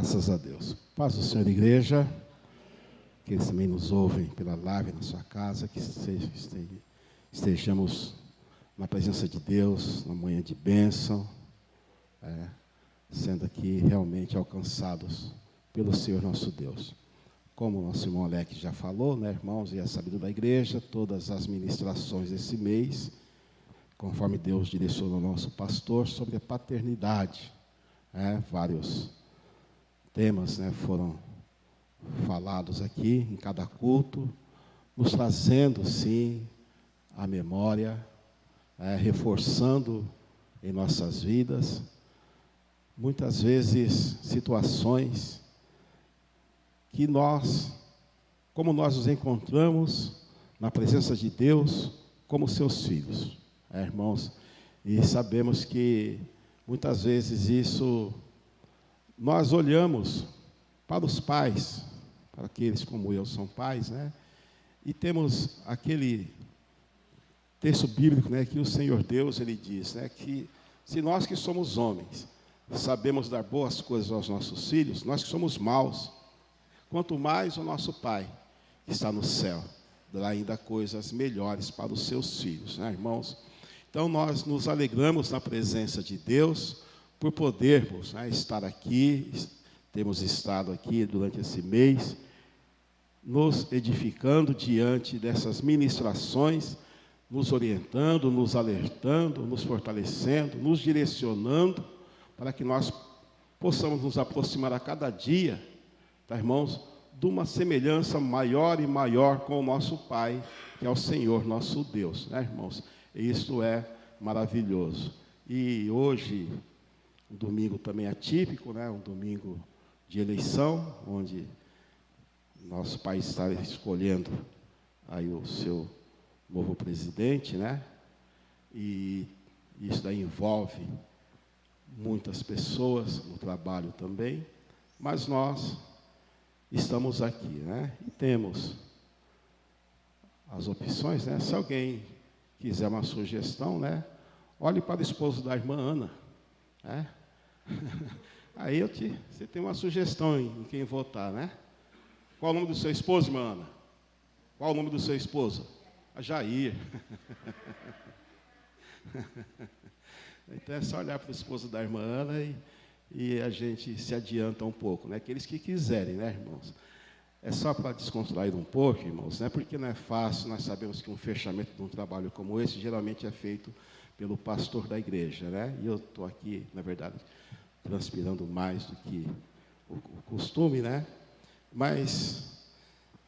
Graças a Deus. Paz do Senhor, igreja, que eles também nos ouvem pela live na sua casa, que estejamos na presença de Deus, na manhã de bênção, sendo aqui realmente alcançados pelo Senhor nosso Deus. Como o nosso irmão Alex já falou, né, irmãos, e é sabido da igreja, todas as ministrações desse mês, conforme Deus direcionou ao nosso pastor, sobre a paternidade. Vários temas, foram falados aqui em cada culto, nos trazendo, sim, a memória, reforçando em nossas vidas, muitas vezes, situações que nós, como nós nos encontramos na presença de Deus, como seus filhos, irmãos, e sabemos que muitas vezes isso, nós olhamos para os pais, para aqueles como eu são pais, e temos aquele texto bíblico, que o Senhor Deus, Ele diz, que se nós que somos homens, sabemos dar boas coisas aos nossos filhos, nós que somos maus, quanto mais o nosso Pai, que está no céu, dará ainda coisas melhores para os seus filhos, irmãos? Então, nós nos alegramos na presença de Deus, por podermos estar aqui, temos estado aqui durante esse mês, nos edificando diante dessas ministrações, nos orientando, nos alertando, nos fortalecendo, nos direcionando, para que nós possamos nos aproximar a cada dia, irmãos, de uma semelhança maior e maior com o nosso Pai, que é o Senhor nosso Deus, irmãos? Isso é maravilhoso. E hoje, um domingo também atípico, um domingo de eleição, onde nosso país está escolhendo aí o seu novo presidente, e isso daí envolve muitas pessoas no trabalho também, mas nós estamos aqui, e temos as opções, se alguém quiser uma sugestão, olhe para o esposo da irmã Ana, aí você tem uma sugestão em quem votar, Qual o nome do seu esposo, irmã Ana? Qual o nome do seu esposo? A Jair. Então é só olhar para o esposo da irmã Ana e a gente se adianta um pouco, Aqueles que quiserem, irmãos? É só para descontrair um pouco, irmãos, porque não é fácil. Nós sabemos que um fechamento de um trabalho como esse geralmente é feito pelo pastor da igreja, E eu estou aqui, na verdade, transpirando mais do que o costume, Mas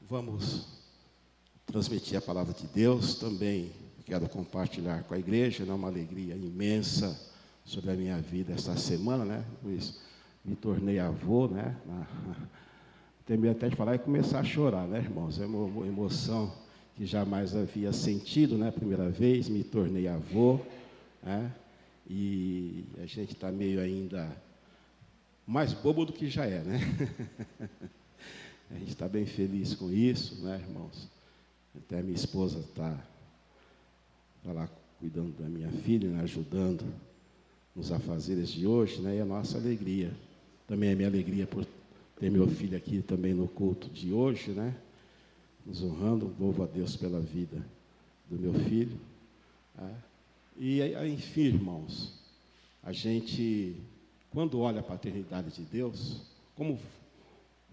vamos transmitir a palavra de Deus. Também quero compartilhar com a igreja, uma alegria imensa sobre a minha vida esta semana, Pois me tornei avô, Tem medo até de falar e começar a chorar, irmãos? É uma emoção que jamais havia sentido, Primeira vez, me tornei avô, E a gente está meio ainda mais bobo do que já é, A gente está bem feliz com isso, irmãos? Até a minha esposa está lá cuidando da minha filha, ajudando nos afazeres de hoje, E a nossa alegria, também é minha alegria por ter meu filho aqui também no culto de hoje, nos honrando. Louvo a Deus pela vida do meu filho. E, enfim, irmãos, a gente, quando olha a paternidade de Deus, como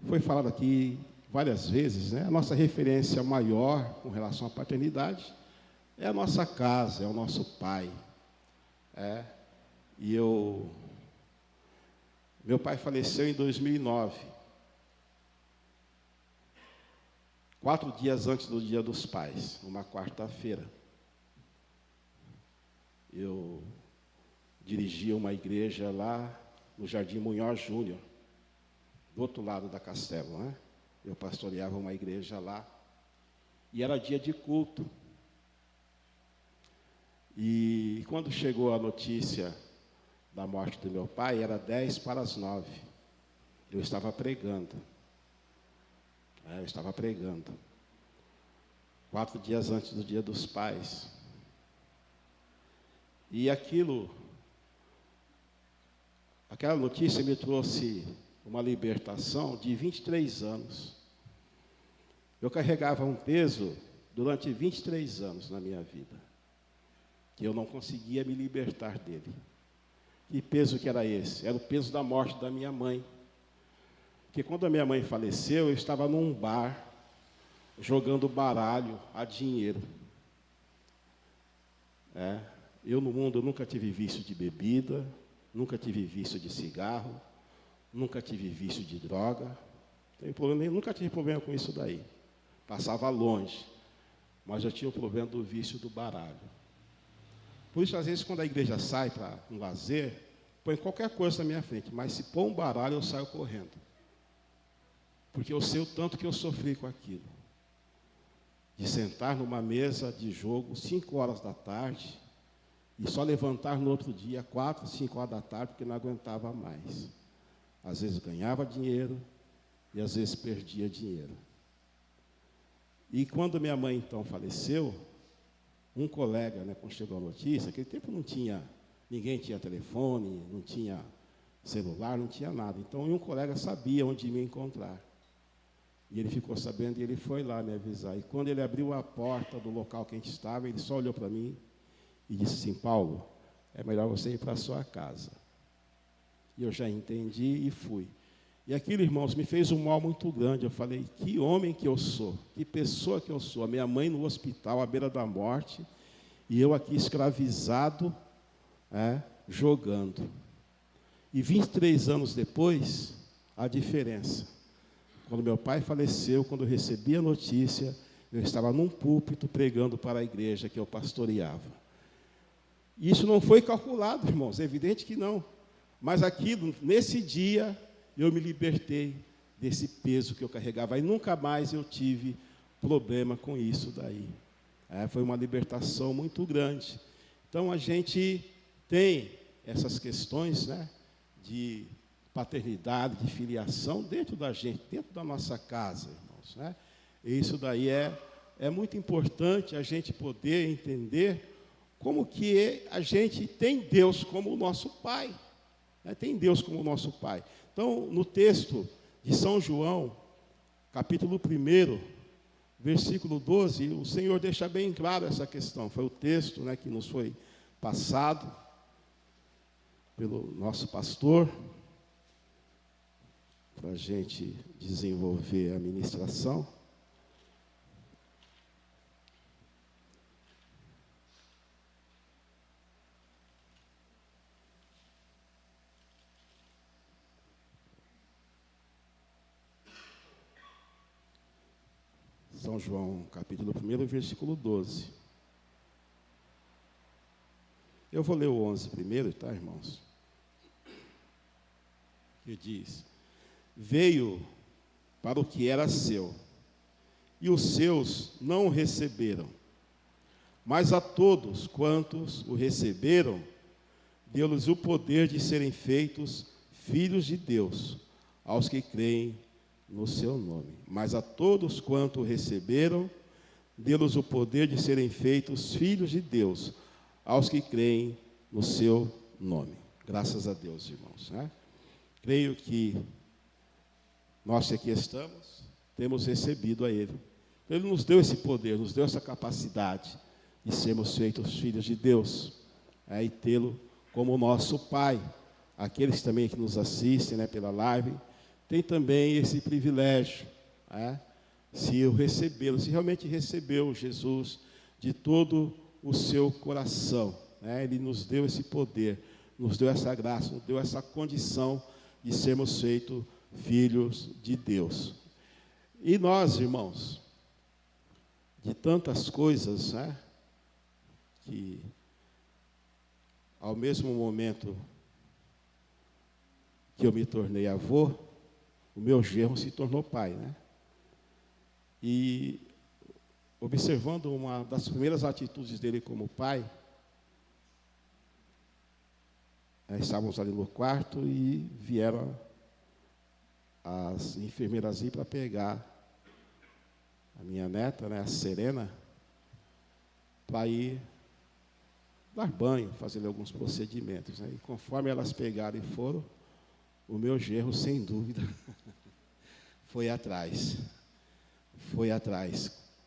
foi falado aqui várias vezes, a nossa referência maior com relação à paternidade é a nossa casa, é o nosso pai. Meu pai faleceu em 2009, 4 dias antes do Dia dos Pais, numa quarta-feira. Eu dirigia uma igreja lá no Jardim Munhoz Júnior, do outro lado da Castelo, Eu pastoreava uma igreja lá, e era dia de culto. E quando chegou a notícia da morte do meu pai, era 8:50. Eu estava pregando. 4 dias antes do Dia dos Pais. E aquela notícia me trouxe uma libertação de 23 anos. Eu carregava um peso durante 23 anos na minha vida, que eu não conseguia me libertar dele. Que peso que era esse? Era o peso da morte da minha mãe. Porque quando a minha mãe faleceu, eu estava num bar, jogando baralho a dinheiro. Eu no mundo nunca tive vício de bebida, nunca tive vício de cigarro, nunca tive vício de droga, nunca tive problema com isso daí. Passava longe, mas eu tinha o problema do vício do baralho. Por isso, às vezes, quando a igreja sai para um lazer, põe qualquer coisa na minha frente, mas se pôr um baralho, eu saio correndo. Porque eu sei o tanto que eu sofri com aquilo. De sentar numa mesa de jogo 5 horas da tarde e só levantar no outro dia 4, 5 horas da tarde, porque não aguentava mais. Às vezes ganhava dinheiro e às vezes perdia dinheiro. E quando minha mãe, então, faleceu, um colega, quando chegou a notícia, naquele tempo ninguém tinha telefone, não tinha celular, não tinha nada. Então, um colega sabia onde me encontrar. E ele ficou sabendo e ele foi lá me avisar. E quando ele abriu a porta do local que a gente estava, ele só olhou para mim e disse assim: Paulo, é melhor você ir para a sua casa. E eu já entendi e fui. E aquilo, irmãos, me fez um mal muito grande. Eu falei: que homem que eu sou, que pessoa que eu sou. A minha mãe no hospital, à beira da morte, e eu aqui escravizado, jogando. E 23 anos depois, a diferença. Quando meu pai faleceu, quando eu recebi a notícia, eu estava num púlpito pregando para a igreja que eu pastoreava. E isso não foi calculado, irmãos, é evidente que não. Mas aquilo, nesse dia, eu me libertei desse peso que eu carregava. E nunca mais eu tive problema com isso daí. Foi uma libertação muito grande. Então, a gente tem essas questões, de paternidade, de filiação dentro da gente, dentro da nossa casa, irmãos. E isso daí é muito importante a gente poder entender como que a gente tem Deus como o nosso Pai. Tem Deus como o nosso Pai. Então, no texto de São João, capítulo 1, versículo 12, o Senhor deixa bem claro essa questão. Foi o texto que nos foi passado pelo nosso pastor, para a gente desenvolver a ministração. São João, capítulo 1, versículo 12. Eu vou ler o 11 primeiro, tá, irmãos? Que diz: veio para o que era seu, e os seus não o receberam. Mas a todos quantos o receberam, deu-lhes o poder de serem feitos filhos de Deus, aos que creem no seu nome. Mas a todos quanto o receberam, deu-lhes o poder de serem feitos filhos de Deus, aos que creem no seu nome. Graças a Deus, irmãos. Creio que nós que aqui estamos, temos recebido a Ele. Ele nos deu esse poder, nos deu essa capacidade de sermos feitos filhos de Deus, e tê-lo como nosso Pai. Aqueles também que nos assistem pela live, tem também esse privilégio, se recebê-lo, se realmente recebeu Jesus de todo o seu coração. Ele nos deu esse poder, nos deu essa graça, nos deu essa condição de sermos feitos filhos de Deus. E nós, irmãos, de tantas coisas, que ao mesmo momento que eu me tornei avô, o meu genro se tornou pai, E observando uma das primeiras atitudes dele como pai, estávamos ali no quarto e vieram as enfermeiras para pegar a minha neta, a Serena, para ir dar banho, fazer alguns procedimentos. E conforme elas pegaram e foram, o meu genro, sem dúvida, foi atrás,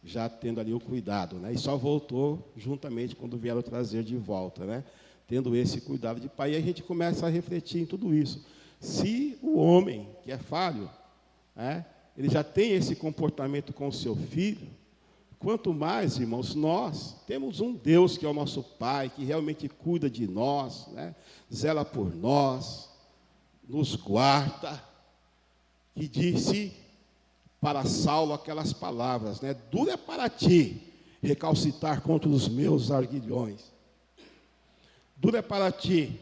já tendo ali o cuidado, né? E só voltou juntamente quando vieram trazer de volta, né? Tendo esse cuidado de pai. E a gente começa a refletir em tudo isso. Se o homem, que é falho, né, ele já tem esse comportamento com o seu filho, quanto mais, irmãos, nós temos um Deus que é o nosso Pai, que realmente cuida de nós, né, zela por nós, nos guarda, que disse para Saulo aquelas palavras, né? Duro é para ti recalcitar contra os meus arguilhões. Duro é para ti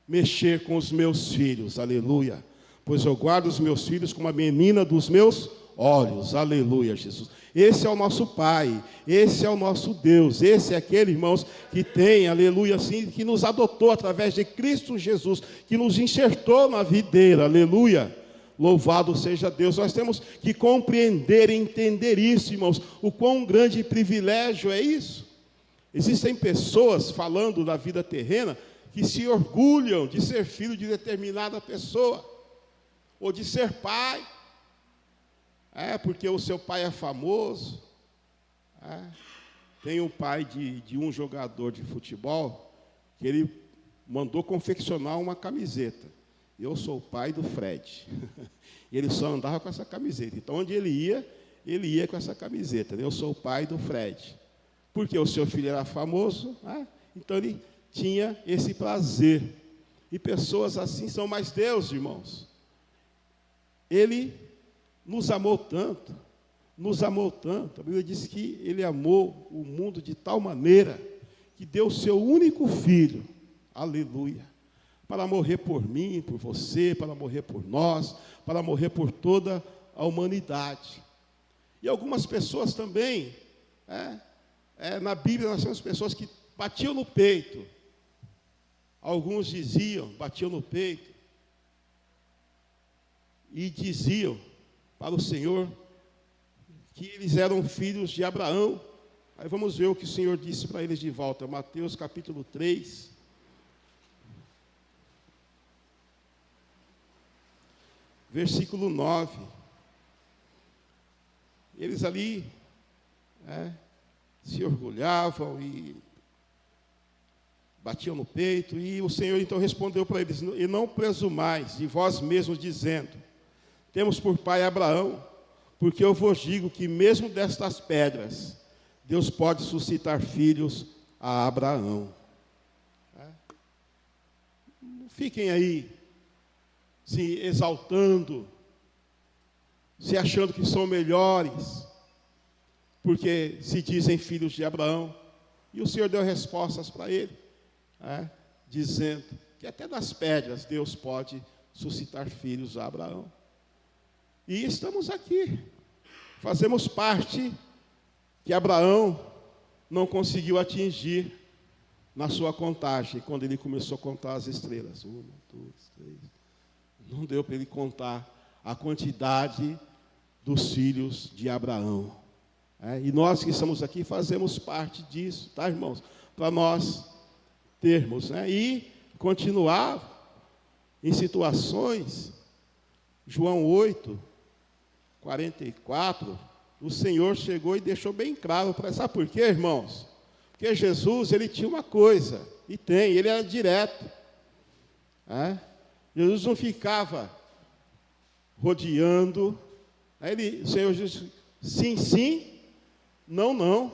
mexer com os meus filhos, aleluia. Pois eu guardo os meus filhos como a menina dos meus olhos, aleluia, Jesus. Esse é o nosso Pai, esse é o nosso Deus, esse é aquele, irmãos, que tem, aleluia, assim, que nos adotou através de Cristo Jesus, que nos enxertou na videira, aleluia. Louvado seja Deus. Nós temos que compreender e entender isso, irmãos, o quão grande privilégio é isso. Existem pessoas falando da vida terrena que se orgulham de ser filho de determinada pessoa, ou de ser pai, porque o seu pai é famoso. Tem um pai de um jogador de futebol, que ele mandou confeccionar uma camiseta. Eu sou o pai do Fred. E ele só andava com essa camiseta. Então, onde ele ia com essa camiseta. Eu sou o pai do Fred. Porque o seu filho era famoso, então ele tinha esse prazer. E pessoas assim são. Mas Deus, irmãos, Ele nos amou tanto. A Bíblia diz que Ele amou o mundo de tal maneira que deu o seu único filho, aleluia, para morrer por mim, por você, para morrer por nós, para morrer por toda a humanidade. E algumas pessoas também, na Bíblia nós temos pessoas que batiam no peito. Alguns batiam no peito, e diziam para o Senhor que eles eram filhos de Abraão. Aí vamos ver o que o Senhor disse para eles de volta. Mateus capítulo 3. Versículo 9. Eles ali se orgulhavam e batiam no peito, e o Senhor então respondeu para eles: e não presumais de vós mesmos, dizendo: temos por pai Abraão, porque eu vos digo que mesmo destas pedras, Deus pode suscitar filhos a Abraão. Não fiquem aí se exaltando, se achando que são melhores, porque se dizem filhos de Abraão. E o Senhor deu respostas para ele, dizendo que até das pedras Deus pode suscitar filhos a Abraão. E estamos aqui, fazemos parte que Abraão não conseguiu atingir na sua contagem, quando ele começou a contar as estrelas. 1, 2, 3... Não deu para ele contar a quantidade dos filhos de Abraão. E nós que estamos aqui fazemos parte disso, tá, irmãos? Para nós termos, e continuar em situações. João 8, 44, o Senhor chegou e deixou bem claro. Sabe por quê, irmãos? Porque Jesus, ele tinha uma coisa, e tem, ele era direto. Jesus não ficava rodeando. O Senhor disse: sim, sim, não, não.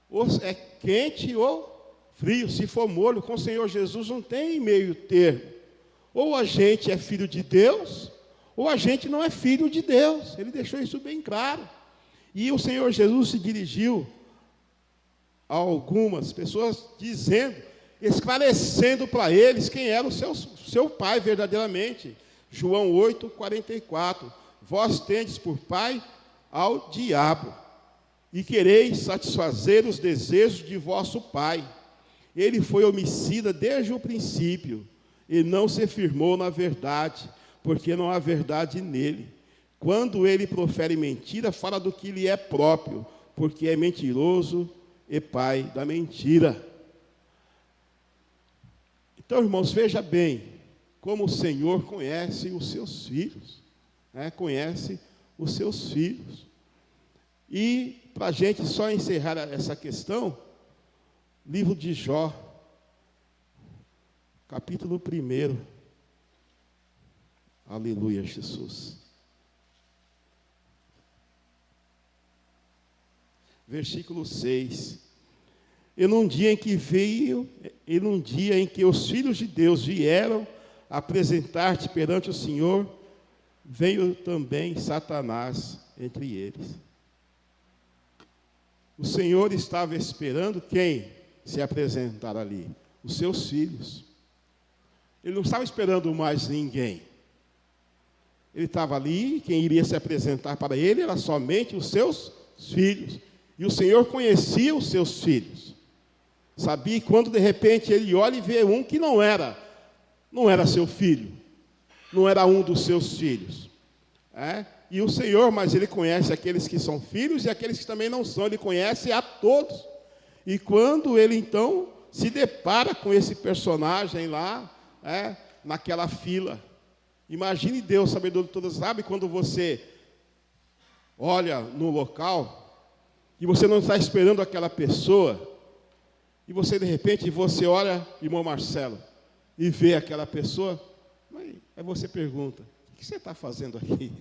Ou é quente ou frio. Se for molho, com o Senhor Jesus não tem meio termo. Ou a gente é filho de Deus, ou a gente não é filho de Deus. Ele deixou isso bem claro. E o Senhor Jesus se dirigiu a algumas pessoas, esclarecendo para eles quem era o seu pai verdadeiramente. João 8, 44. Vós tendes por pai ao diabo, e quereis satisfazer os desejos de vosso pai. Ele foi homicida desde o princípio, e não se firmou na verdade, porque não há verdade nele. Quando ele profere mentira, fala do que lhe é próprio, porque é mentiroso e pai da mentira. Então, irmãos, veja bem, como o Senhor conhece os seus filhos, né? Conhece os seus filhos. E, para a gente só encerrar essa questão, livro de Jó, capítulo 1. Aleluia, Jesus. Versículo 6. E num dia em que os filhos de Deus vieram apresentar-te perante o Senhor, veio também Satanás entre eles. O Senhor estava esperando quem se apresentar ali? Os seus filhos. Ele não estava esperando mais ninguém. Ele estava ali, quem iria se apresentar para ele era somente os seus filhos. E o Senhor conhecia os seus filhos. Sabia que quando de repente ele olha e vê um que não era seu filho, não era um dos seus filhos. E o Senhor, mas ele conhece aqueles que são filhos e aqueles que também não são, ele conhece a todos. E quando ele então se depara com esse personagem lá, naquela fila, imagine Deus, sabedor de todas, sabe quando você olha no local e você não está esperando aquela pessoa, e você de repente você olha, irmão Marcelo, e vê aquela pessoa, aí você pergunta, o que você está fazendo aqui?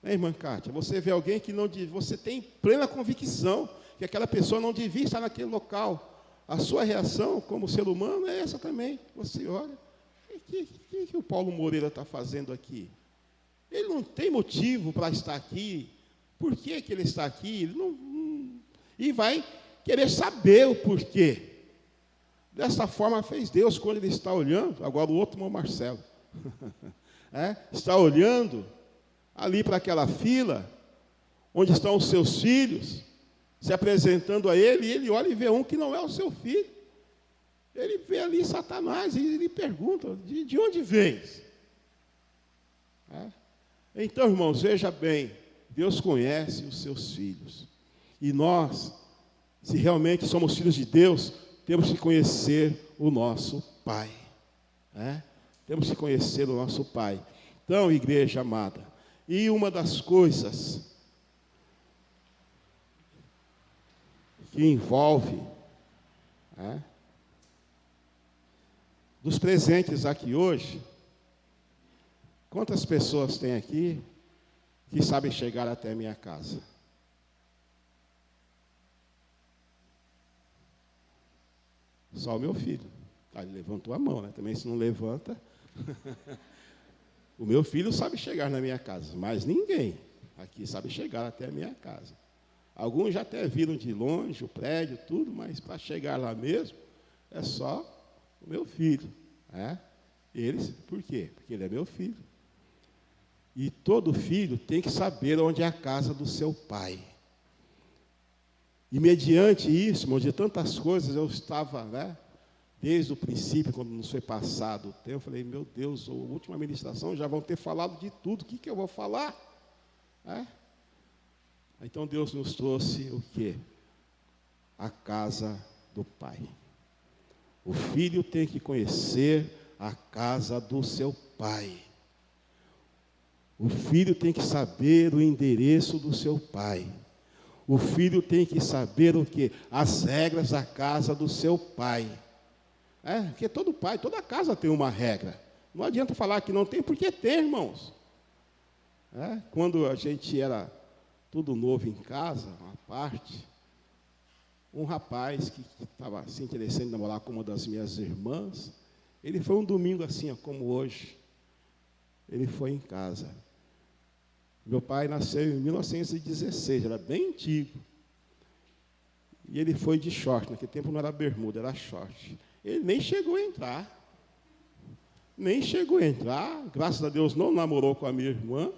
Irmã Kátia, você vê alguém que você tem plena convicção que aquela pessoa não devia estar naquele local. A sua reação como ser humano é essa também. Você olha, o que o Paulo Moreira está fazendo aqui? Ele não tem motivo para estar aqui. Por que ele está aqui? Ele e vai querer saber o porquê. Dessa forma fez Deus quando ele está olhando. Agora o outro irmão Marcelo. Está olhando ali para aquela fila, onde estão os seus filhos, se apresentando a ele, e ele olha e vê um que não é o seu filho. Ele vê ali Satanás, e ele pergunta, de onde vens? Então, irmãos, veja bem, Deus conhece os seus filhos. E nós, se realmente somos filhos de Deus, temos que conhecer o nosso Pai. Temos que conhecer o nosso Pai. Então, igreja amada, e uma das coisas que envolve dos presentes aqui hoje, quantas pessoas tem aqui que sabem chegar até a minha casa? Só o meu filho. Ele levantou a mão, né? Também se não levanta. O meu filho sabe chegar na minha casa, mas ninguém aqui sabe chegar até a minha casa. Alguns já até viram de longe o prédio, tudo, mas para chegar lá mesmo, é só o meu filho. Eles, por quê? Porque ele é meu filho. E todo filho tem que saber onde é a casa do seu pai. E mediante isso, irmão, de tantas coisas, eu estava, desde o princípio, quando nos foi passado o tempo, eu falei, meu Deus, a última ministração já vão ter falado de tudo, o que eu vou falar? Então Deus nos trouxe o quê? A casa do Pai. O filho tem que conhecer a casa do seu pai. O filho tem que saber o endereço do seu pai. O filho tem que saber o quê? As regras da casa do seu pai. Porque todo pai, toda casa tem uma regra. Não adianta falar que não tem, porque tem, irmãos. Quando a gente era tudo novo em casa, uma parte, um rapaz que estava se interessando em namorar com uma das minhas irmãs, ele foi um domingo assim, como hoje. Ele foi em casa. Meu pai nasceu em 1916, era bem antigo. E ele foi de short, naquele tempo não era bermuda, era short. Ele nem chegou a entrar. Graças a Deus não namorou com a minha irmã,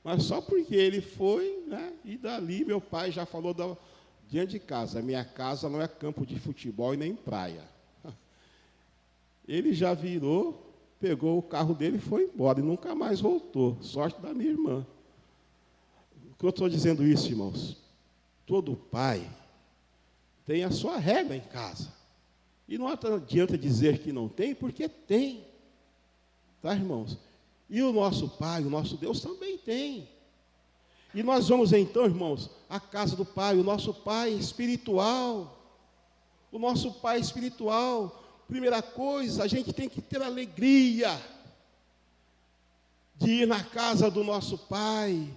mas só porque ele foi, e dali meu pai já falou diante de casa, a minha casa não é campo de futebol e nem praia. Ele já virou, pegou o carro dele e foi embora, e nunca mais voltou, sorte da minha irmã. Por que eu estou dizendo isso, irmãos? Todo pai tem a sua regra em casa. E não adianta dizer que não tem, porque tem. Tá, irmãos? E o nosso Pai, o nosso Deus também tem. E nós vamos então, irmãos, à casa do Pai, o nosso Pai espiritual. O nosso Pai espiritual. Primeira coisa, a gente tem que ter alegria de ir na casa do nosso Pai.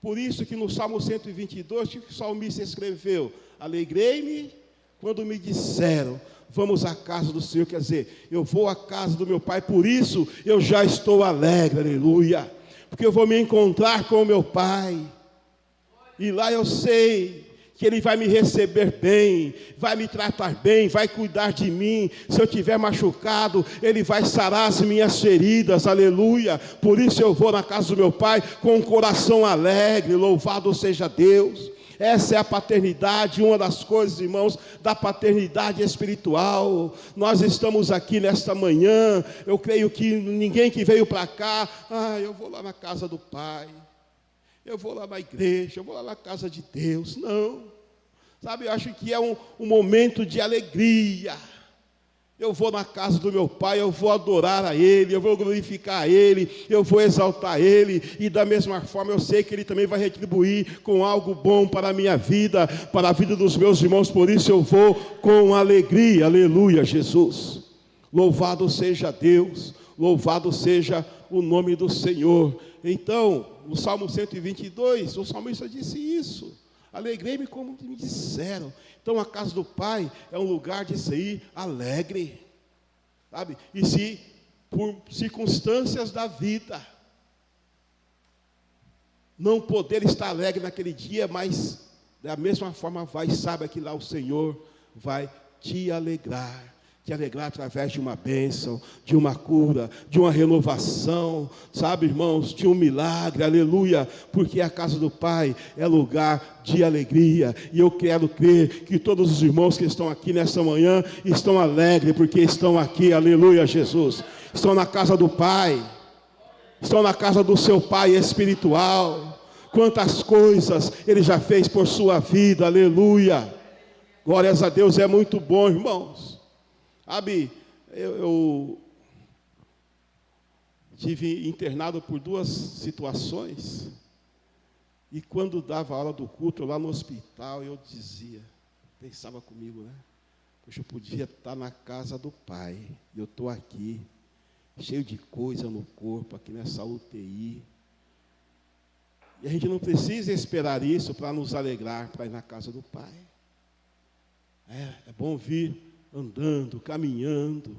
Por isso que no Salmo 122, o que o salmista escreveu? Alegrei-me quando me disseram, vamos à casa do Senhor. Quer dizer, eu vou à casa do meu Pai, por isso eu já estou alegre, aleluia. Porque eu vou me encontrar com o meu Pai. E lá eu sei que Ele vai me receber bem, vai me tratar bem, vai cuidar de mim. Se eu estiver machucado, Ele vai sarar as minhas feridas, aleluia. Por isso eu vou na casa do meu Pai com um coração alegre, louvado seja Deus. Essa é a paternidade, uma das coisas, irmãos, da paternidade espiritual. Nós estamos aqui nesta manhã, eu creio que ninguém que veio para cá, eu vou lá na casa do Pai, eu vou lá na igreja, eu vou lá na casa de Deus. Não, sabe, eu acho que é um momento de alegria. Eu vou na casa do meu Pai, eu vou adorar a Ele, eu vou glorificar a Ele, eu vou exaltar Ele, e da mesma forma eu sei que Ele também vai retribuir com algo bom para a minha vida, para a vida dos meus irmãos. Por isso eu vou com alegria, aleluia, Jesus. Louvado seja Deus, louvado seja o nome do Senhor. Então, no Salmo 122, o salmista disse isso. Alegrei-me como me disseram. Então a casa do Pai é um lugar de sair alegre, sabe? E se por circunstâncias da vida não poder estar alegre naquele dia, mas da mesma forma saiba que lá o Senhor vai te alegrar através de uma bênção, de uma cura, de uma renovação, sabe, irmãos, de um milagre, aleluia, porque a casa do Pai é lugar de alegria, e eu quero crer que todos os irmãos que estão aqui nesta manhã estão alegres, porque estão aqui, aleluia, Jesus, estão na casa do Pai, estão na casa do seu Pai espiritual. Quantas coisas Ele já fez por sua vida, aleluia, glórias a Deus. É muito bom, irmãos. Sabe, eu tive internado por 2 situações, e quando dava a hora do culto lá no hospital, eu pensava comigo, né? Poxa, eu podia estar na casa do Pai, e eu estou aqui, cheio de coisa no corpo, aqui nessa UTI, e a gente não precisa esperar isso para nos alegrar, para ir na casa do Pai. É bom vir andando, caminhando,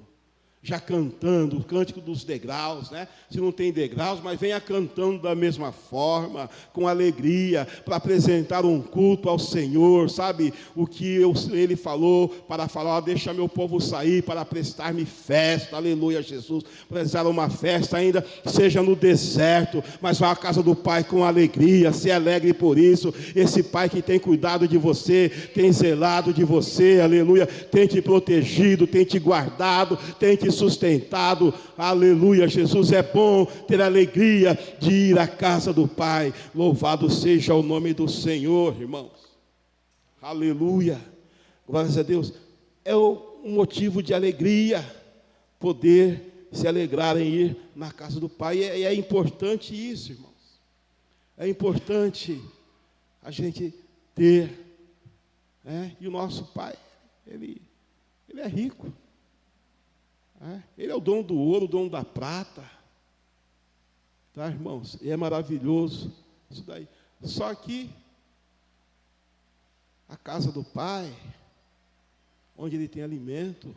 já cantando o cântico dos degraus, né? Se não tem degraus, mas venha cantando da mesma forma, com alegria, para apresentar um culto ao Senhor, sabe? O que Ele falou, para falar, deixa meu povo sair, para prestar-me festa, aleluia, Jesus, prestar uma festa, ainda seja no deserto, mas vá à casa do Pai com alegria, se alegre por isso. Esse Pai que tem cuidado de você, tem zelado de você, aleluia, tem te protegido, tem te guardado, tem te sustentado, aleluia, Jesus. É bom ter alegria de ir à casa do Pai. Louvado seja o nome do Senhor, irmãos, aleluia, glórias a Deus. É um motivo de alegria poder se alegrar em ir na casa do Pai, e é importante isso, irmãos, é importante a gente ter, né? E o nosso Pai, ele é rico, Ele é o dono do ouro, o dono da prata, tá, irmãos? E é maravilhoso isso daí. Só que a casa do Pai, onde Ele tem alimento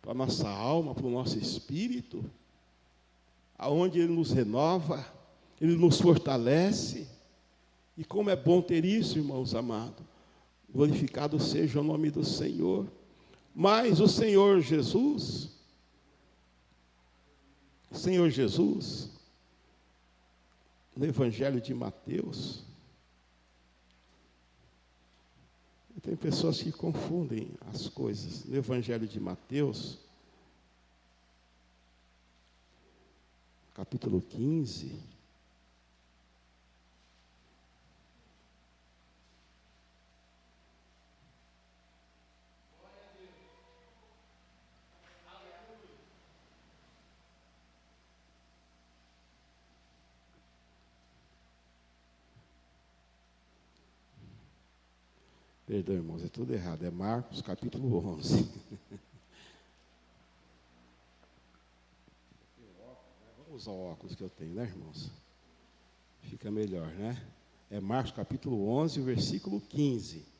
para a nossa alma, para o nosso espírito, aonde Ele nos renova, Ele nos fortalece. E como é bom ter isso, irmãos amados. Glorificado seja o nome do Senhor. Mas o Senhor Jesus, no Evangelho de Mateus, tem pessoas que confundem as coisas. No Evangelho de Mateus, capítulo 15, Perdão, irmãos, é tudo errado. É Marcos, capítulo 11. Vamos usar o óculos que eu tenho, né, irmãos? Fica melhor, né? É Marcos, capítulo 11, versículo 15.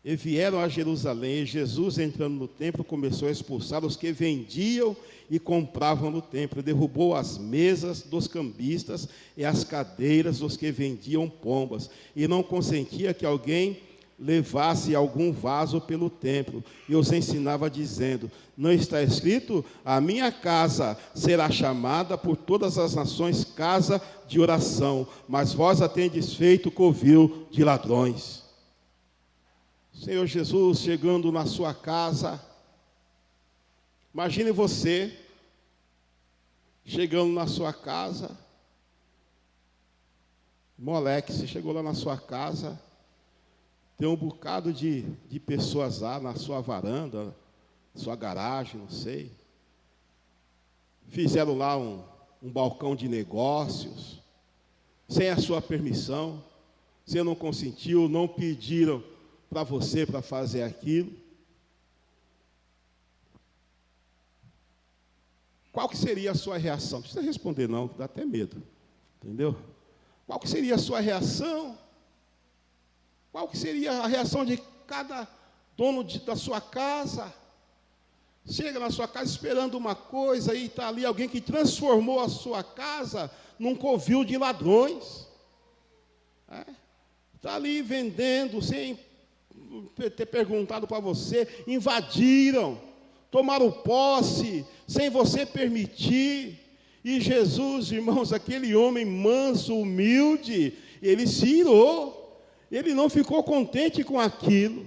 E vieram a Jerusalém, e Jesus, entrando no templo, começou a expulsar os que vendiam e compravam no templo. Derrubou as mesas dos cambistas e as cadeiras dos que vendiam pombas, e não consentia que alguém levasse algum vaso pelo templo, e os ensinava dizendo: não está escrito, a minha casa será chamada por todas as nações casa de oração, mas vós a tendes feito covil de ladrões. Senhor Jesus chegando na sua casa, imagine você chegando na sua casa, moleque, você chegou lá na sua casa, tem um bocado de pessoas lá na sua varanda, sua garagem, não sei, fizeram lá um balcão de negócios, sem a sua permissão, você não consentiu, não pediram para você para fazer aquilo. Qual que seria a sua reação? Não precisa responder não, dá até medo. Entendeu? Qual que seria a sua reação? Qual que seria a reação de cada dono da sua casa? Chega na sua casa esperando uma coisa e está ali alguém que transformou a sua casa num covil de ladrões. Está ali vendendo sem ter perguntado para você, invadiram, tomaram posse, sem você permitir. E Jesus, irmãos, aquele homem manso, humilde, ele se irou, ele não ficou contente com aquilo,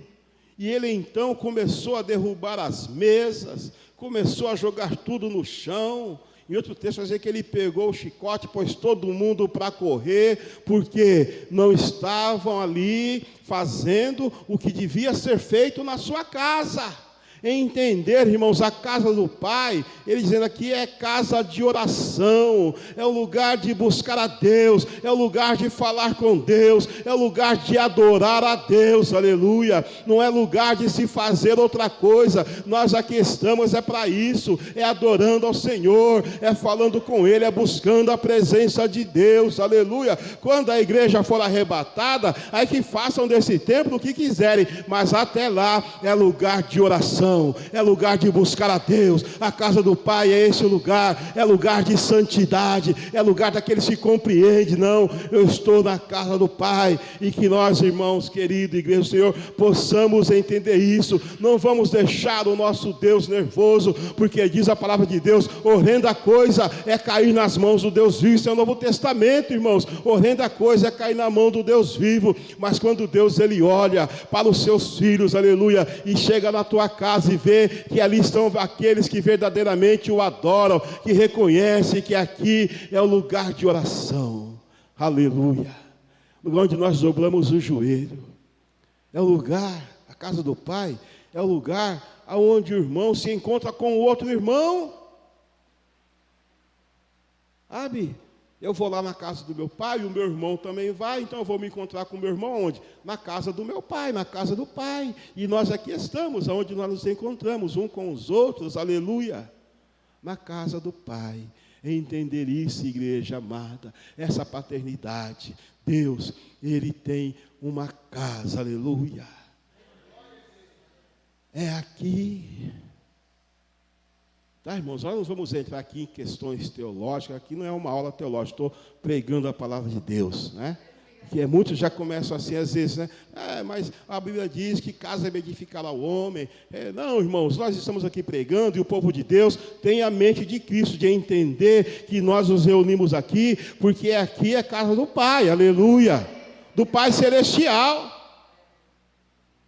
e ele então começou a derrubar as mesas, começou a jogar tudo no chão. Em outro texto vai dizer que ele pegou o chicote, pôs todo mundo para correr, porque não estavam ali fazendo o que devia ser feito na sua casa. Entender, irmãos, a casa do Pai, ele dizendo aqui, é casa de oração, é o lugar de buscar a Deus, é o lugar de falar com Deus, é o lugar de adorar a Deus, aleluia. Não é lugar de se fazer outra coisa. Nós aqui estamos para isso, é adorando ao Senhor, é falando com Ele, é buscando a presença de Deus, aleluia. Quando a igreja for arrebatada, aí que façam desse templo o que quiserem, mas até lá é lugar de oração, é lugar de buscar a Deus. A casa do Pai é esse lugar, é lugar de santidade, é lugar daqueles que compreendem. Não, eu estou na casa do Pai, e que nós, irmãos queridos, igreja do Senhor, possamos entender isso. Não vamos deixar o nosso Deus nervoso, porque diz a palavra de Deus, horrenda coisa é cair nas mãos do Deus vivo. Isso é o Novo Testamento, irmãos. Horrenda coisa é cair na mão do Deus vivo. Mas quando Deus, ele olha para os seus filhos, aleluia, e chega na tua casa e vê que ali estão aqueles que verdadeiramente o adoram, que reconhecem que aqui é o lugar de oração, aleluia, lugar onde nós dobramos o joelho, é o lugar, a casa do Pai, é o lugar onde o irmão se encontra com o outro irmão. Sabe? Eu vou lá na casa do meu pai, e o meu irmão também vai, então eu vou me encontrar com o meu irmão onde? Na casa do meu pai, na casa do Pai. E nós aqui estamos, onde nós nos encontramos, um com os outros, aleluia. Na casa do Pai. Entender isso, igreja amada, essa paternidade. Deus, Ele tem uma casa, aleluia. É aqui. Tá, irmãos, nós não vamos entrar aqui em questões teológicas, aqui não é uma aula teológica, estou pregando a palavra de Deus, né? Que muitos já começam assim, às vezes, né? Mas a Bíblia diz que casa é edificar ao homem. Não, irmãos, nós estamos aqui pregando, e o povo de Deus tem a mente de Cristo, de entender que nós nos reunimos aqui, porque aqui é a casa do Pai, aleluia, do Pai Celestial,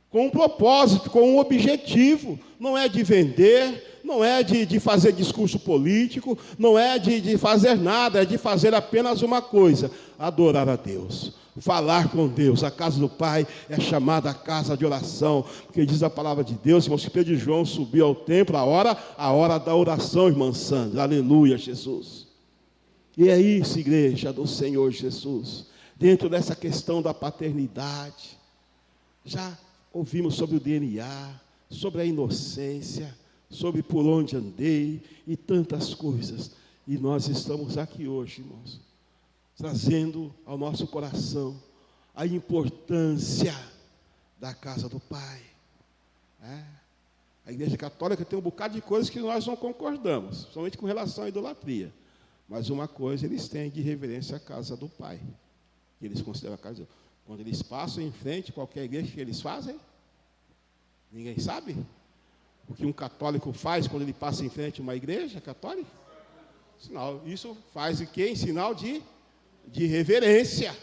com um propósito, com um objetivo, não é de vender, não é de fazer discurso político, não é de fazer nada, é de fazer apenas uma coisa: adorar a Deus, falar com Deus. A casa do Pai é chamada a casa de oração, porque diz a palavra de Deus, irmãos, que Pedro e João subiu ao templo, a hora da oração, irmã Sandra, aleluia, Jesus. E é isso, igreja do Senhor Jesus. dentro dessa questão da paternidade. Já ouvimos sobre o DNA, sobre a inocência, sobre por onde andei e tantas coisas. E nós estamos aqui hoje, irmãos, trazendo ao nosso coração a importância da casa do Pai. A Igreja Católica tem um bocado de coisas que nós não concordamos, somente com relação à idolatria. Mas uma coisa eles têm de reverência à casa do Pai, que eles consideram a casa de Deus. Quando eles passam em frente, qualquer igreja que eles fazem, ninguém sabe o que um católico faz quando ele passa em frente a uma igreja católica. Isso faz o quê? Em sinal de reverência.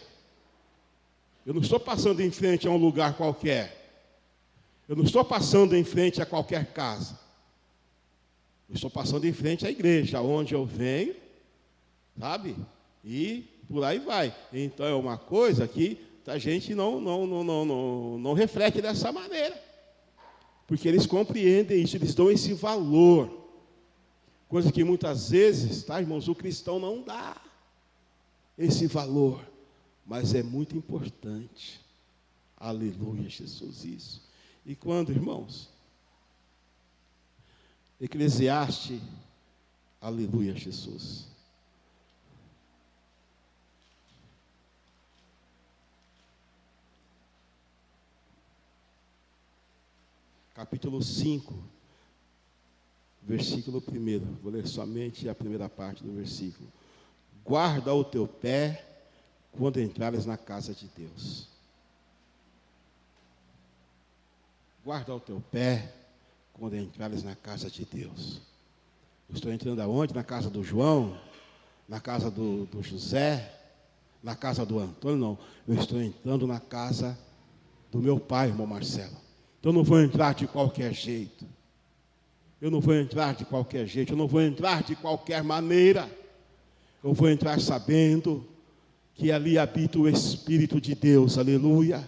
Eu não estou passando em frente a um lugar qualquer. Eu não estou passando em frente a qualquer casa. Eu estou passando em frente à igreja, onde eu venho, sabe? E por aí vai. Então é uma coisa que a gente não reflete dessa maneira. Porque eles compreendem isso, eles dão esse valor. Coisa que muitas vezes, tá, irmãos, o cristão não dá esse valor. Mas é muito importante. Aleluia, Jesus, isso. E quando, irmãos, Eclesiastes, aleluia, Jesus. Capítulo 5, versículo 1. Vou ler somente a primeira parte do versículo. Guarda o teu pé quando entrares na casa de Deus. Guarda o teu pé quando entrares na casa de Deus. Eu estou entrando aonde? Na casa do João? Na casa do José? Na casa do Antônio? Não. Eu estou entrando na casa do meu pai, irmão Marcelo. Então eu não vou entrar de qualquer jeito. Eu não vou entrar de qualquer jeito. Eu não vou entrar de qualquer maneira. Eu vou entrar sabendo que ali habita o Espírito de Deus. Aleluia.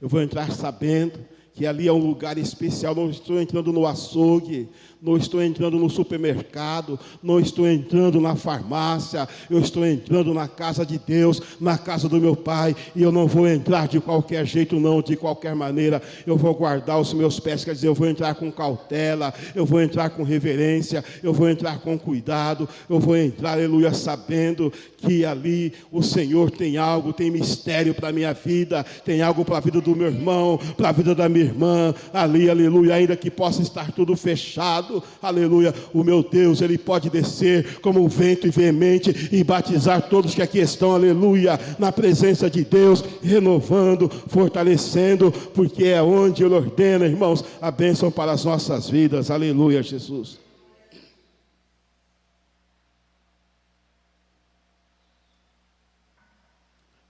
Eu vou entrar sabendo que ali é um lugar especial. Não estou entrando no açougue, não estou entrando no supermercado, não estou entrando na farmácia, eu estou entrando na casa de Deus, na casa do meu Pai, e eu não vou entrar de qualquer jeito, não, de qualquer maneira. Eu vou guardar os meus pés, quer dizer, eu vou entrar com cautela, eu vou entrar com reverência, eu vou entrar com cuidado, eu vou entrar, aleluia, sabendo que ali o Senhor tem algo, tem mistério para a minha vida, tem algo para a vida do meu irmão, para a vida da minha irmã, ali, aleluia, ainda que possa estar tudo fechado, aleluia, o meu Deus, Ele pode descer como um vento veemente e batizar todos que aqui estão, aleluia, na presença de Deus, renovando, fortalecendo, porque é onde Ele ordena, irmãos, a bênção para as nossas vidas, aleluia, Jesus.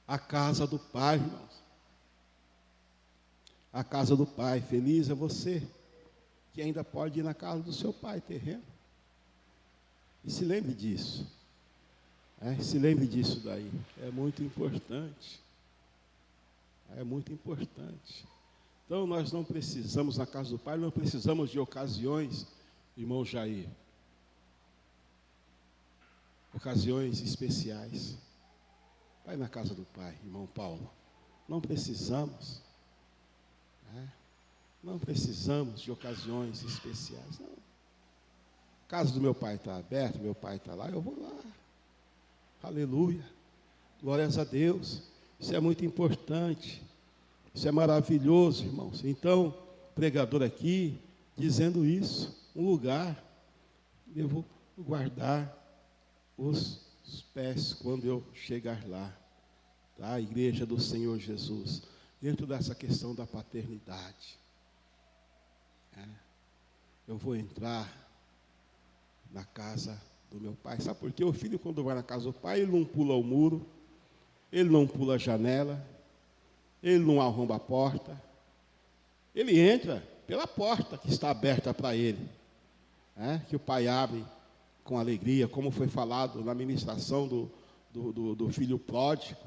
A casa do Pai, irmãos. A casa do Pai. Feliz é você que ainda pode ir na casa do seu pai terreno. E se lembre disso. Se lembre disso daí. É muito importante. É muito importante. Então nós não precisamos, na casa do Pai, não precisamos de ocasiões, irmão Jair. Ocasiões especiais. Vai na casa do Pai, irmão Paulo. Não precisamos. Não precisamos de ocasiões especiais. Não. A casa do meu pai está aberta, meu pai está lá, eu vou lá. Aleluia. Glórias a Deus. Isso é muito importante. Isso é maravilhoso, irmãos. Então, pregador aqui, dizendo isso, um lugar, eu vou guardar os pés quando eu chegar lá, tá? A igreja do Senhor Jesus, dentro dessa questão da paternidade. Eu vou entrar na casa do meu pai. Sabe por quê? O filho, quando vai na casa do pai, ele não pula o muro, ele não pula a janela, ele não arromba a porta, ele entra pela porta que está aberta para ele, que o pai abre com alegria, como foi falado na ministração do filho pródigo.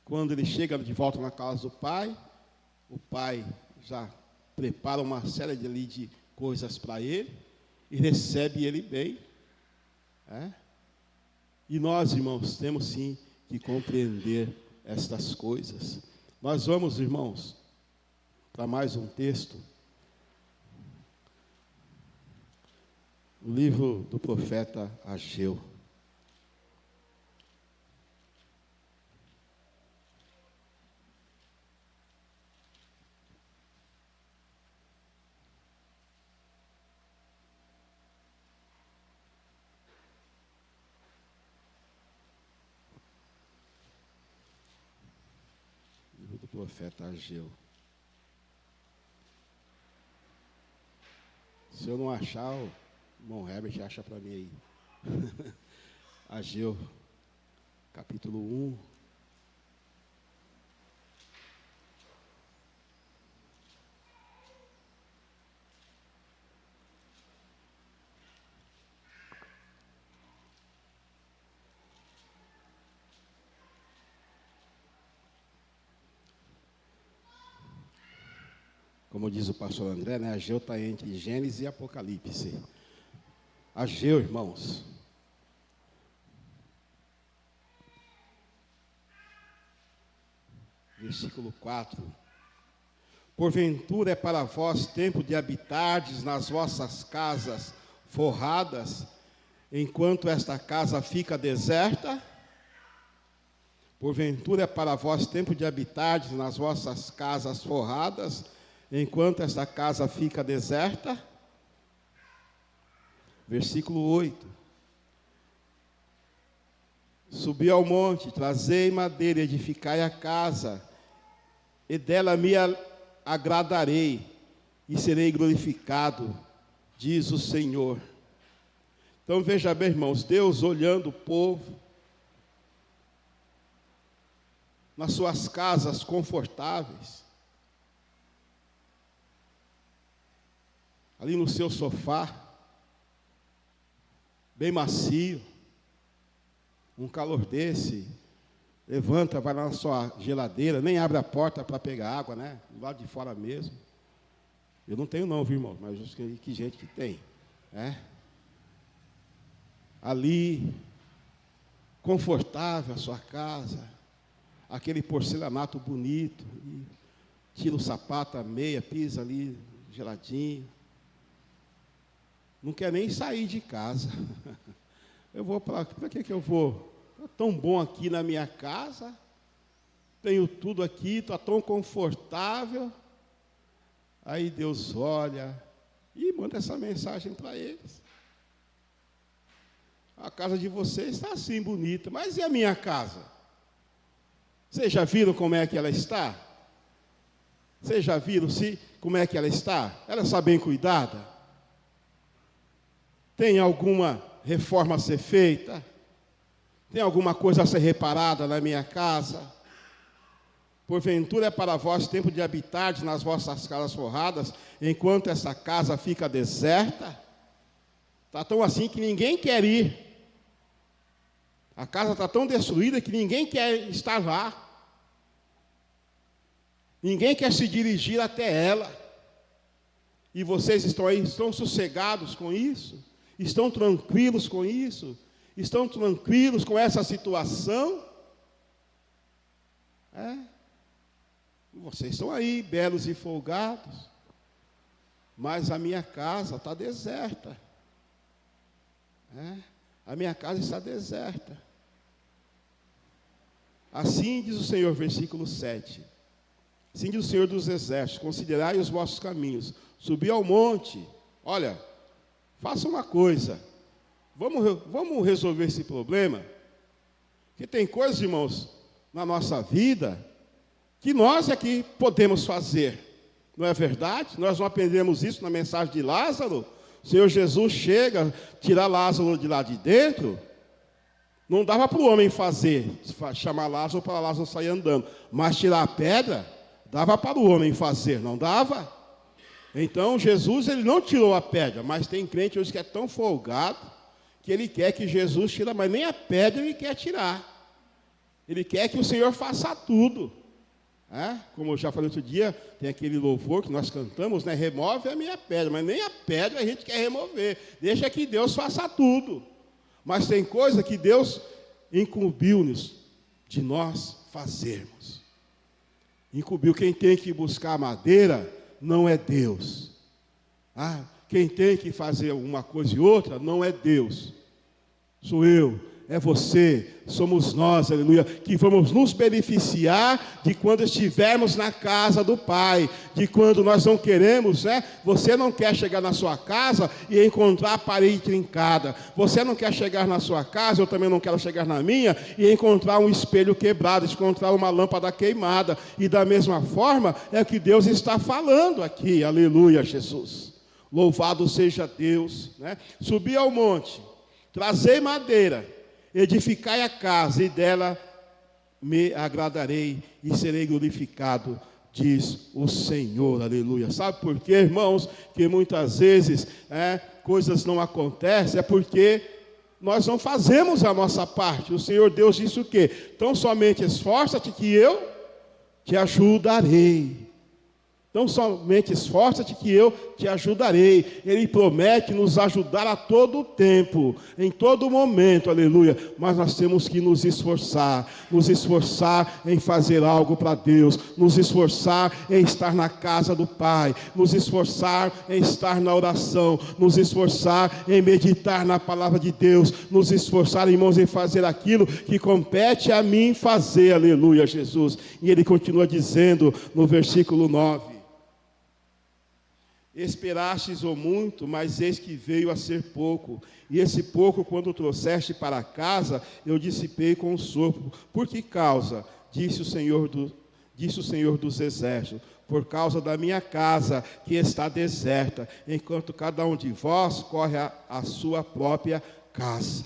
Quando ele chega de volta na casa do pai, o pai já prepara uma série de coisas para ele e recebe ele bem. E nós, irmãos, temos sim que compreender estas coisas. Nós vamos, irmãos, para mais um texto. O livro do profeta Ageu. Livro do profeta Ageu. Se eu não achar, o irmão Herbert acha para mim aí. Ageu, capítulo 1. Como diz o pastor André, né? Ageu está entre Gênesis e Apocalipse. Ageu, irmãos. Versículo 4. Porventura é para vós tempo de habitardes nas vossas casas forradas, enquanto esta casa fica deserta? Porventura é para vós tempo de habitardes nas vossas casas forradas, enquanto esta casa fica deserta? Versículo 8. Subi ao monte, trazei madeira, edificai a casa, e dela me agradarei, e serei glorificado, diz o Senhor. Então veja bem, irmãos, Deus olhando o povo, nas suas casas confortáveis, ali no seu sofá, bem macio, um calor desse, levanta, vai lá na sua geladeira, nem abre a porta para pegar água, né? Do lado de fora mesmo. Eu não tenho não, viu, irmão? Mas que gente que tem, né? Ali, confortável a sua casa, aquele porcelanato bonito, e tira o sapato, a meia, pisa ali, geladinho. Não quer nem sair de casa. Eu vou para que eu vou? Está tão bom aqui na minha casa, tenho tudo aqui, está tão confortável. Aí Deus olha e manda essa mensagem para eles. A casa de vocês está assim bonita, mas e a minha casa? Vocês já viram como é que ela está? Vocês já viram como é que ela está? Ela está bem cuidada? Tem alguma reforma a ser feita? Tem alguma coisa a ser reparada na minha casa? Porventura é para vós tempo de habitar nas vossas casas forradas, enquanto essa casa fica deserta? Está tão assim que ninguém quer ir. A casa está tão destruída que ninguém quer estar lá. Ninguém quer se dirigir até ela. E vocês estão aí, estão sossegados com isso? Estão tranquilos com isso? Estão tranquilos com essa situação? Vocês estão aí, belos e folgados, mas a minha casa está deserta. A minha casa está deserta. Assim diz o Senhor, versículo 7. Assim diz o Senhor dos Exércitos: considerai os vossos caminhos, subi ao monte. Olha, faça uma coisa, vamos resolver esse problema, porque tem coisas, irmãos, na nossa vida, que nós é que podemos fazer, não é verdade? Nós não aprendemos isso na mensagem de Lázaro. O Senhor Jesus chega, tirar Lázaro de lá de dentro, não dava para o homem fazer, chamar Lázaro para Lázaro sair andando, mas tirar a pedra, dava para o homem fazer, não dava? Então, Jesus, ele não tirou a pedra, mas tem crente hoje que é tão folgado, que ele quer que Jesus tire, mas nem a pedra ele quer tirar. Ele quer que o Senhor faça tudo. Como eu já falei outro dia, tem aquele louvor que nós cantamos, né? Remove a minha pedra, mas nem a pedra a gente quer remover. Deixa que Deus faça tudo. Mas tem coisa que Deus incumbiu-nos. de nós fazermos. Incumbiu. Quem tem que buscar madeira não é Deus. Quem tem que fazer uma coisa e outra não é Deus. Sou eu, é você, somos nós, aleluia, que vamos nos beneficiar de quando estivermos na casa do Pai, de quando nós não queremos, Você não quer chegar na sua casa e encontrar a parede trincada, você não quer chegar na sua casa, eu também não quero chegar na minha, e encontrar um espelho quebrado, encontrar uma lâmpada queimada, e da mesma forma é o que Deus está falando aqui, aleluia, Jesus, louvado seja Deus, Subi ao monte, trazei madeira, edificai a casa, e dela me agradarei e serei glorificado, diz o Senhor, aleluia. Sabe por quê, irmãos? Que muitas vezes coisas não acontecem, é porque nós não fazemos a nossa parte. O Senhor Deus disse o quê? Então somente esforça-te que eu te ajudarei. Então somente esforça-te que eu te ajudarei. Ele promete nos ajudar a todo tempo, em todo momento, aleluia. Mas nós temos que nos esforçar em fazer algo para Deus, nos esforçar em estar na casa do Pai, nos esforçar em estar na oração, nos esforçar em meditar na palavra de Deus, nos esforçar, irmãos, em fazer aquilo que compete a mim fazer, aleluia, Jesus. E ele continua dizendo no versículo 9: esperastes o muito, mas eis que veio a ser pouco. E esse pouco, quando trouxeste para casa, eu dissipei com o sopro. Por que causa? Disse o Senhor dos Exércitos. Por causa da minha casa, que está deserta, enquanto cada um de vós corre a sua própria casa.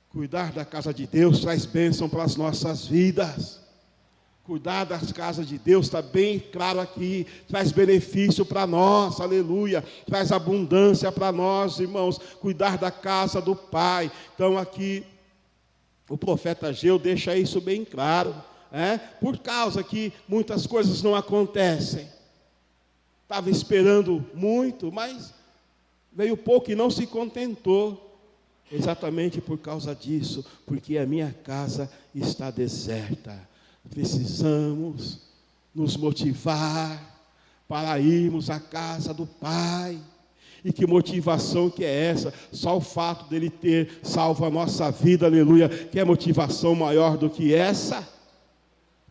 Cuidar da casa de Deus traz bênção para as nossas vidas. Cuidar das casas de Deus está bem claro aqui, traz benefício para nós, aleluia, traz abundância para nós, irmãos, cuidar da casa do Pai. Então aqui, o profeta Ageu deixa isso bem claro, por causa que muitas coisas não acontecem. Estava esperando muito, mas veio pouco e não se contentou, exatamente por causa disso, porque a minha casa está deserta. Precisamos nos motivar para irmos à casa do Pai. E que motivação que é essa? Só o fato dele ter salvo a nossa vida, aleluia. Quer motivação maior do que essa?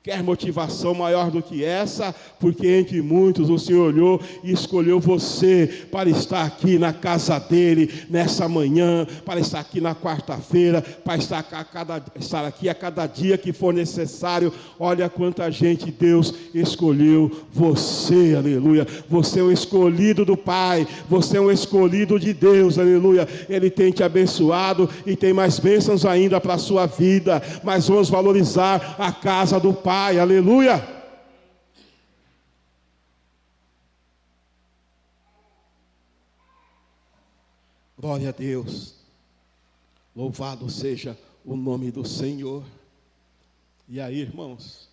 Quer motivação maior do que essa? Porque entre muitos o Senhor olhou e escolheu você para estar aqui na casa dele nessa manhã, para estar aqui na quarta-feira, para estar aqui a cada dia que for necessário. Olha quanta gente Deus escolheu você, aleluia. Você é um escolhido do Pai, você é um escolhido de Deus, aleluia. Ele tem te abençoado e tem mais bênçãos ainda para a sua vida, mas vamos valorizar a casa do Pai. Aleluia. Glória a Deus. Louvado seja o nome do Senhor. E aí, irmãos,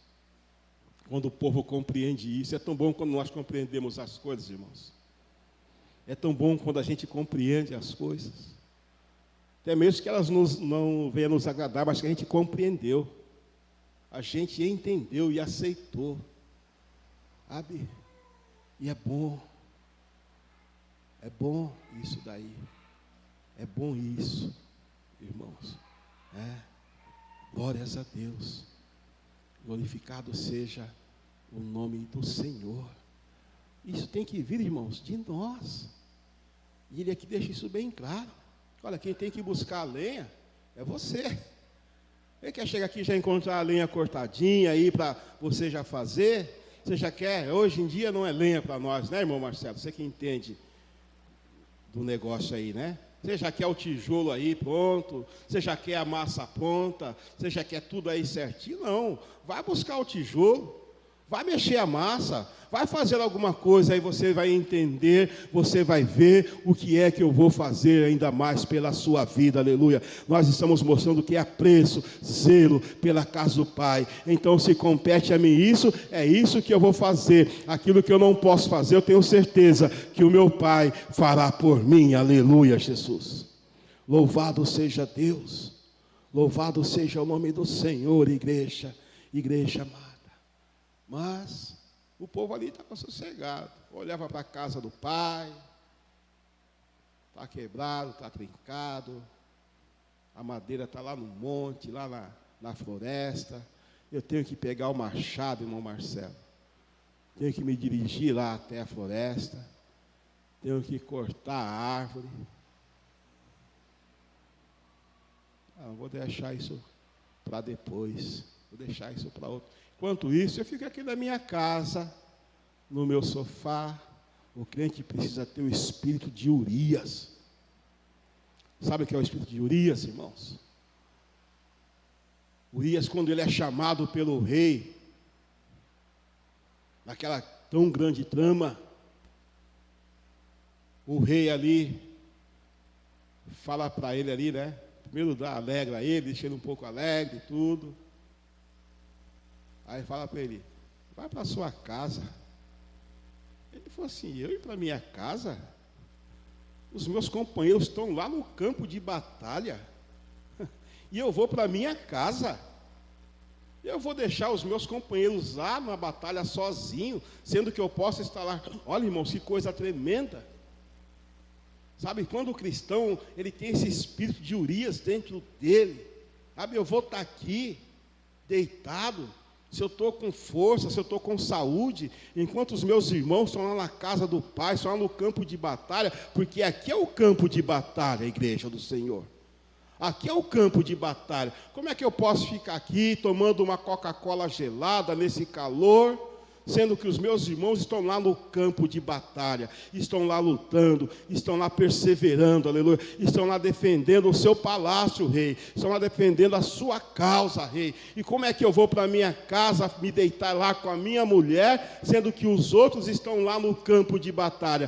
quando o povo compreende isso, é tão bom quando nós compreendemos as coisas, irmãos. É tão bom quando a gente compreende as coisas. Até mesmo que elas não venham nos agradar, mas que a gente compreendeu. A gente entendeu e aceitou, sabe? E é bom isso daí, é bom isso, irmãos, glórias a Deus, glorificado seja o nome do Senhor. Isso tem que vir, irmãos, de nós, e ele aqui deixa isso bem claro. Olha, quem tem que buscar a lenha é você. Ele quer chegar aqui e já encontrar a lenha cortadinha aí para você já fazer. Você já quer, hoje em dia não é lenha para nós, né, irmão Marcelo? Você que entende do negócio aí, né? Você já quer o tijolo aí pronto, você já quer a massa pronta, você já quer tudo aí certinho? Não, vai buscar o tijolo, vai mexer a massa, vai fazer alguma coisa, aí você vai entender, você vai ver o que é que eu vou fazer ainda mais pela sua vida, aleluia. Nós estamos mostrando que é apreço, zelo pela casa do Pai. Então, se compete a mim isso, é isso que eu vou fazer. Aquilo que eu não posso fazer, eu tenho certeza que o meu Pai fará por mim, aleluia, Jesus. Louvado seja Deus. Louvado seja o nome do Senhor, igreja amada. Mas o povo ali estava sossegado. Olhava para a casa do pai. Está quebrado, está trincado. A madeira está lá no monte, lá na floresta. Eu tenho que pegar o machado, irmão Marcelo. Tenho que me dirigir lá até a floresta. Tenho que cortar a árvore. Vou deixar isso para depois. Vou deixar isso para outro. Enquanto isso, eu fico aqui na minha casa, no meu sofá. O crente precisa ter o espírito de Urias. Sabe o que é o espírito de Urias, irmãos? Urias, quando ele é chamado pelo rei, naquela tão grande trama, o rei ali fala para ele ali, né? Primeiro alegra ele, deixa ele um pouco alegre e tudo. Aí fala para ele, vai para a sua casa. Ele falou assim, eu ir para a minha casa? Os meus companheiros estão lá no campo de batalha. E eu vou para a minha casa. Eu vou deixar os meus companheiros lá na batalha sozinho, sendo que eu posso estar lá. Olha, irmãos, que coisa tremenda. Sabe, quando o cristão, ele tem esse espírito de Urias dentro dele. Sabe, eu vou estar aqui, deitado, se eu estou com força, se eu estou com saúde, enquanto os meus irmãos estão lá na casa do Pai, estão lá no campo de batalha, porque aqui é o campo de batalha, a igreja do Senhor. Aqui é o campo de batalha. Como é que eu posso ficar aqui tomando uma Coca-Cola gelada nesse calor, sendo que os meus irmãos estão lá no campo de batalha, estão lá lutando, estão lá perseverando, aleluia, estão lá defendendo o seu palácio, rei, estão lá defendendo a sua causa, rei. E como é que eu vou para a minha casa me deitar lá com a minha mulher, sendo que os outros estão lá no campo de batalha?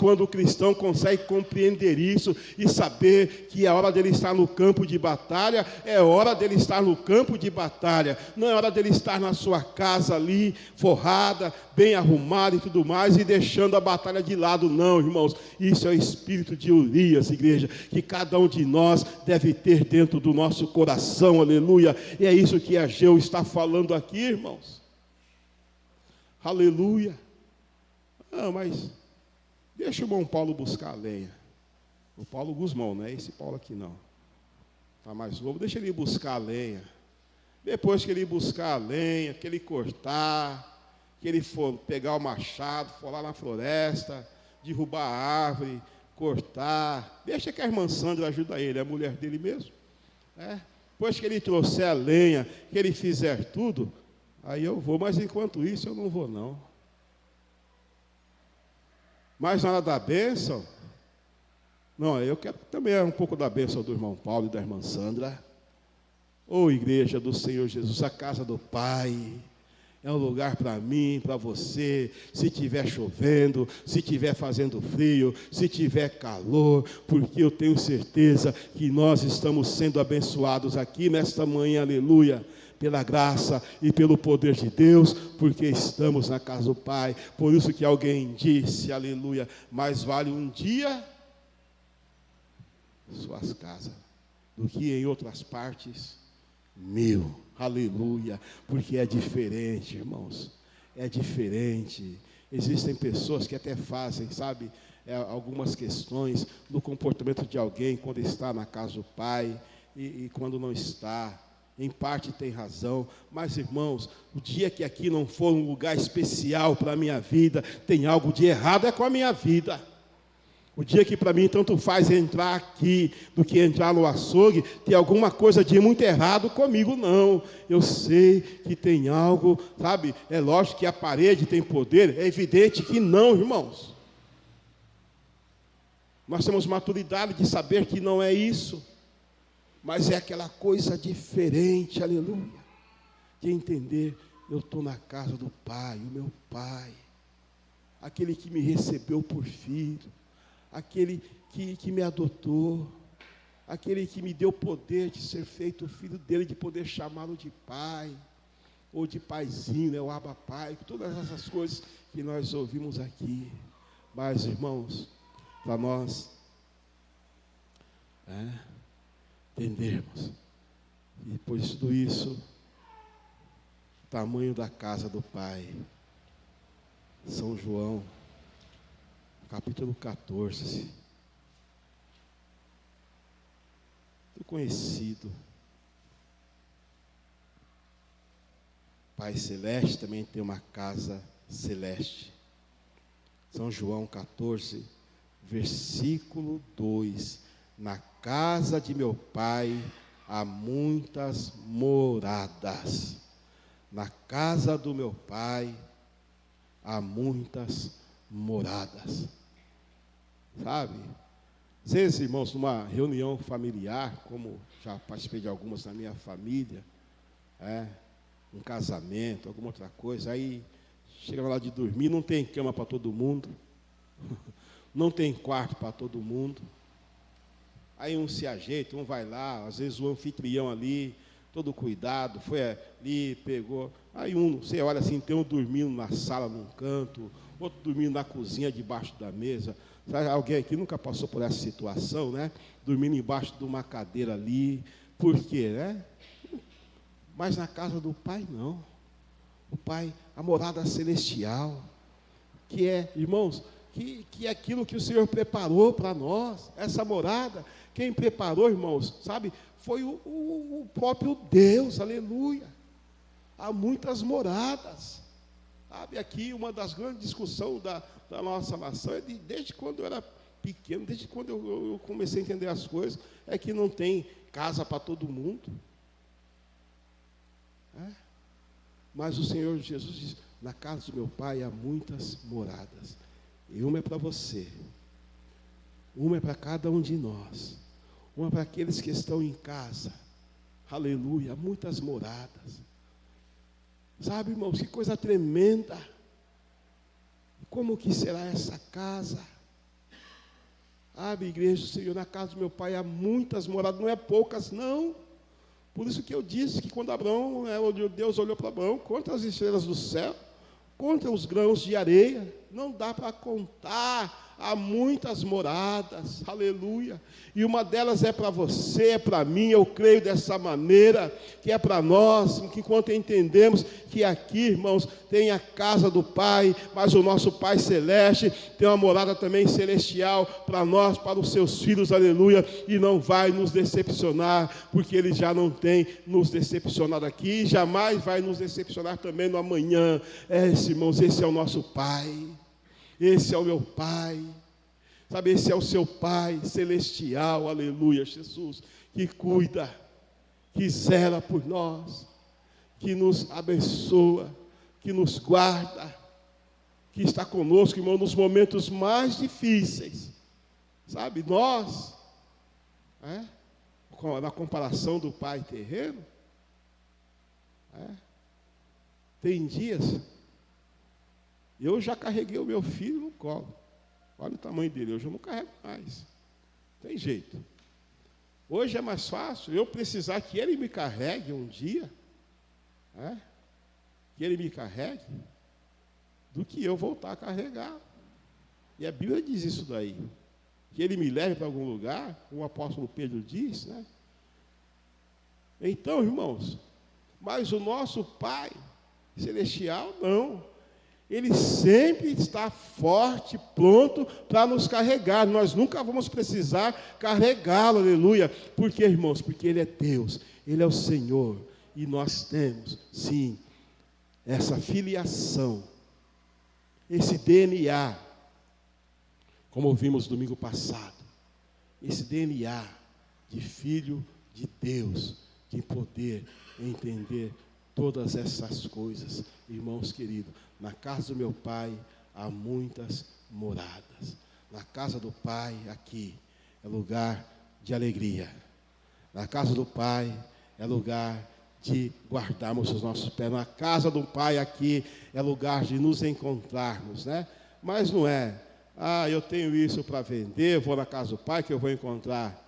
Quando o cristão consegue compreender isso e saber que é hora dele estar no campo de batalha, é hora dele estar no campo de batalha, não é hora dele estar na sua casa ali, forrado, bem arrumado e tudo mais, e deixando a batalha de lado, não, irmãos. Isso é o espírito de Urias, igreja, que cada um de nós deve ter dentro do nosso coração, aleluia. E é isso que Ageu está falando aqui, irmãos. Aleluia. Mas deixa o irmão Paulo buscar a lenha. O Paulo Guzmão, não é esse Paulo aqui não. Está mais novo, deixa ele buscar a lenha. Depois que ele buscar a lenha, que ele cortar, que ele for pegar o machado, for lá na floresta, derrubar a árvore, cortar, deixa que a irmã Sandra ajuda ele, é a mulher dele mesmo. Depois que ele trouxer a lenha, que ele fizer tudo, aí eu vou, mas enquanto isso eu não vou não. Mas na hora da bênção, não, eu quero também um pouco da bênção do irmão Paulo e da irmã Sandra. Igreja do Senhor Jesus, a casa do Pai é um lugar para mim, para você. Se estiver chovendo, se estiver fazendo frio, se tiver calor, porque eu tenho certeza que nós estamos sendo abençoados aqui nesta manhã, aleluia, pela graça e pelo poder de Deus, porque estamos na casa do Pai. Por isso que alguém disse, aleluia, mais vale um dia suas casas do que em outras partes 1000, aleluia, porque é diferente, irmãos, é diferente. Existem pessoas que até fazem, sabe, algumas questões no comportamento de alguém quando está na casa do Pai e quando não está. Em parte tem razão, mas irmãos, o dia que aqui não for um lugar especial para a minha vida, tem algo de errado com a minha vida. O dia que para mim tanto faz entrar aqui do que entrar no açougue, tem alguma coisa de muito errado comigo, não. Eu sei que tem algo, sabe? É lógico que a parede tem poder, é evidente que não, irmãos. Nós temos maturidade de saber que não é isso, mas é aquela coisa diferente, aleluia, de entender, eu estou na casa do Pai, o meu Pai, aquele que me recebeu por filho, aquele que me adotou, aquele que me deu o poder de ser feito filho dele, de poder chamá-lo de pai, ou de paizinho, né, o Abba Pai, todas essas coisas que nós ouvimos aqui. Mas, irmãos, para nós entendermos E depois de tudo isso, o tamanho da casa do Pai. São João, capítulo 14. Muito conhecido. Pai Celeste também tem uma casa celeste. São João 14, versículo 2. Na casa de meu Pai há muitas moradas. Na casa do meu Pai há muitas moradas. Sabe? Às vezes, irmãos, numa reunião familiar, como já participei de algumas na minha família, um casamento, alguma outra coisa, aí chega lá de dormir, não tem cama para todo mundo, não tem quarto para todo mundo. Aí um se ajeita, um vai lá, às vezes o anfitrião ali, todo cuidado, foi ali, pegou. Aí você olha assim, tem um dormindo na sala num canto, outro dormindo na cozinha debaixo da mesa. Sabe, alguém aqui nunca passou por essa situação, né? Dormindo embaixo de uma cadeira ali. Por quê, né? Mas na casa do Pai, não. O Pai, a morada celestial, que é, irmãos, que é aquilo que o Senhor preparou para nós, essa morada. Quem preparou, irmãos, sabe, foi o próprio Deus, aleluia. Há muitas moradas. Sabe, aqui uma das grandes discussões da nossa nação é desde quando eu era pequeno, desde quando eu comecei a entender as coisas, é que não tem casa para todo mundo. Mas o Senhor Jesus diz, na casa do meu Pai há muitas moradas. E uma é para você, uma é para cada um de nós, uma é para aqueles que estão em casa. Aleluia, muitas moradas. Sabe, irmãos, que coisa tremenda. Como que será essa casa? Sabe, igreja do Senhor, na casa do meu Pai há muitas moradas, não é poucas, não. Por isso que eu disse que quando Abraão, Deus olhou para Abraão, conta as estrelas do céu, conta os grãos de areia, não dá para contar. Há muitas moradas, aleluia, e uma delas é para você, é para mim, eu creio dessa maneira, que é para nós, que enquanto entendemos que aqui, irmãos, tem a casa do Pai, mas o nosso Pai Celeste tem uma morada também celestial para nós, para os seus filhos, aleluia, e não vai nos decepcionar, porque Ele já não tem nos decepcionado aqui, e jamais vai nos decepcionar também no amanhã. Irmãos, esse é o nosso Pai. Esse é o meu Pai, sabe, esse é o seu Pai celestial, aleluia, Jesus, que cuida, que zela por nós, que nos abençoa, que nos guarda, que está conosco, irmão, nos momentos mais difíceis, sabe, nós, na comparação do Pai terreno, tem dias. Eu já carreguei o meu filho no colo. Olha o tamanho dele, hoje eu não carrego mais. Tem jeito. Hoje é mais fácil eu precisar que ele me carregue um dia, que ele me carregue, do que eu voltar a carregar. E a Bíblia diz isso daí. Que ele me leve para algum lugar, como o apóstolo Pedro diz, né? Então, irmãos, mas o nosso Pai Celestial, não. Ele sempre está forte, pronto para nos carregar. Nós nunca vamos precisar carregá-lo, aleluia. Por quê, irmãos? Porque Ele é Deus, Ele é o Senhor. E nós temos, sim, essa filiação, esse DNA, como vimos domingo passado, esse DNA de filho de Deus, de poder entender todas essas coisas. Irmãos queridos, na casa do meu Pai há muitas moradas. Na casa do Pai, aqui, é lugar de alegria. Na casa do Pai é lugar de guardarmos os nossos pés. Na casa do Pai, aqui, é lugar de nos encontrarmos, né? Mas não é, eu tenho isso para vender, vou na casa do Pai que eu vou encontrar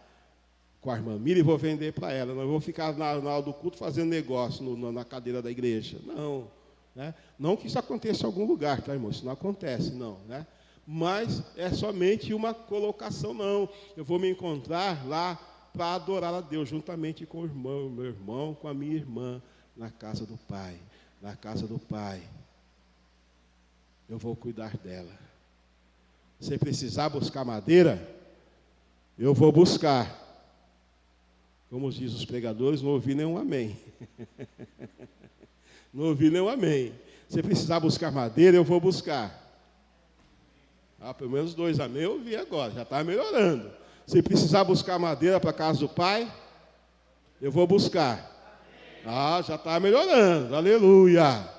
com a irmã Miriam e vou vender para ela. Não vou ficar na hora do culto fazendo negócio na cadeira da igreja. Não, né? Não que isso aconteça em algum lugar, tá, irmão? Isso não acontece, não, né? Mas é somente uma colocação, não. Eu vou me encontrar lá para adorar a Deus juntamente com o irmão, meu irmão, com a minha irmã, na casa do Pai. Na casa do Pai, eu vou cuidar dela. Se precisar buscar madeira, eu vou buscar. Como diz os pregadores, não ouvi nenhum amém. Não ouvi nenhum amém. Se precisar buscar madeira, eu vou buscar. Pelo menos 2 amém eu ouvi agora, já está melhorando. Se precisar buscar madeira para a casa do Pai, eu vou buscar. Já está melhorando, aleluia.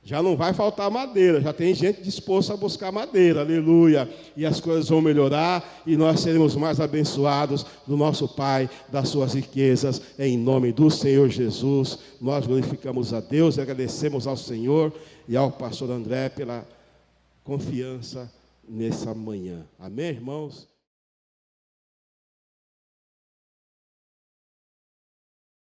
Já não vai faltar madeira, já tem gente disposta a buscar madeira, aleluia. E as coisas vão melhorar e nós seremos mais abençoados do nosso Pai, das suas riquezas, em nome do Senhor Jesus. Nós glorificamos a Deus e agradecemos ao Senhor e ao pastor André pela confiança nessa manhã. Amém, irmãos?